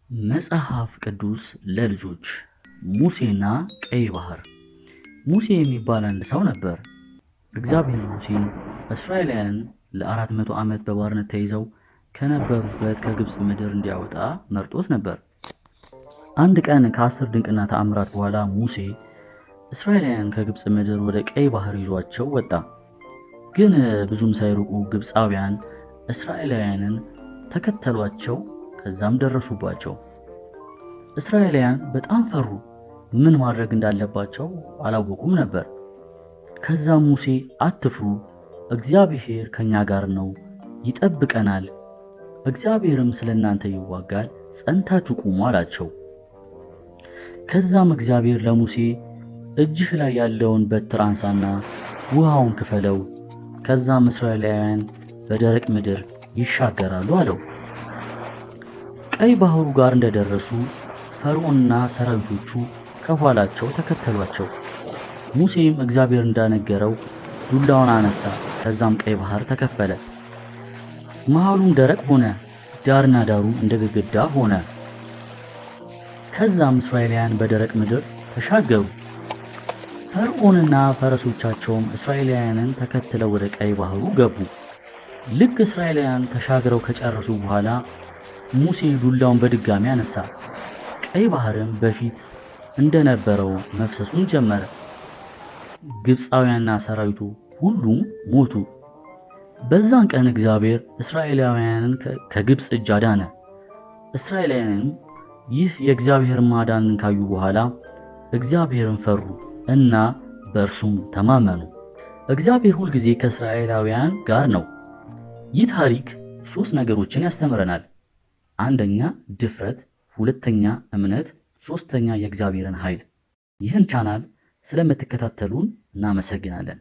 መጽሐፍ ቅዱስ ለልጆች ሙሴና ቀይ ባህር። ሙሴ የሚባል አንድ ሰው ነበር። እግዚአብሔር ሙሴን እስራኤላውያን ለ400 ዓመት በባርነት ተይዘው ከነበሩበት ከግብፅ ምድር እንዲያወጣ መርጦት ነበር። አንድ ቀን ከ10 ድንቅና ተአምራት በኋላ ሙሴ እስራኤላውያን ከግብፅ ምድር ወደ ቀይ ባህር ይዟቸው ወጣ። ግን ብዙም ሳይርቁ ግብፃውያን እስራኤላውያንን ተከተሏቸው። ከዛም ደረሱባቸው። እስራኤላውያን በጣም ፈሩ። ምን ማድረግ እንዳለባቸው አላወቁም ነበር። ከዛም ሙሴ አትፍሩ፣ እግዚአብሔር ከኛ ጋር ነው፣ ይጠብቀናል፣ እግዚአብሔርም ስለናንተ ይዋጋል፣ ጸንታችሁ ቁሙ አላቸው። ከዛም እግዚአብሔር ለሙሴ እጅህ ላይ ያለውን በትር አንሳና ውሃውን ክፈለው፣ ከዛም እስራኤላውያን በደረቅ ምድር ይሻገራሉ አለው። ቀይ ባህሩ ጋር እንደደረሱ ፈርዖንና ሰራዊቶቹ ከኋላቸው ተከተሏቸው። ሙሴም እግዚአብሔር እንዳነገረው ዱላውን አነሳ። ከዛም ቀይ ባህር ተከፈለ፣ መሃሉም ደረቅ ሆነ፣ ዳርና ዳሩ እንደ ግድግዳ ሆነ። ከዛም እስራኤላውያን በደረቅ ምድር ተሻገሩ። ፈርዖንና ፈረሶቻቸውም እስራኤላውያንን ተከትለው ወደ ቀይ ባህሩ ገቡ። ልክ እስራኤላውያን ተሻግረው ከጨረሱ በኋላ ሙሴ ዱላውን በድጋሚ አነሳ። ቀይ ባህርም በፊት እንደነበረው መፍሰሱን ጀመረ። ግብፃውያንና ሰራዊቱ ሁሉም ሞቱ። በዛን ቀን እግዚአብሔር እስራኤላውያንን ከግብፅ እጅ አዳነ። እስራኤላውያንም ይህ የእግዚአብሔር ማዳንን ካዩ በኋላ እግዚአብሔርን ፈሩ እና በእርሱም ተማመኑ። እግዚአብሔር ሁልጊዜ ከእስራኤላውያን ጋር ነው። ይህ ታሪክ 3 ነገሮችን ያስተምረናል። አንደኛ ድፍረት፣ ሁለተኛ እምነት፣ ሶስተኛ የእግዚአብሔርን ኃይል። ይህን ቻናል ስለምትከታተሉን እናመሰግናለን።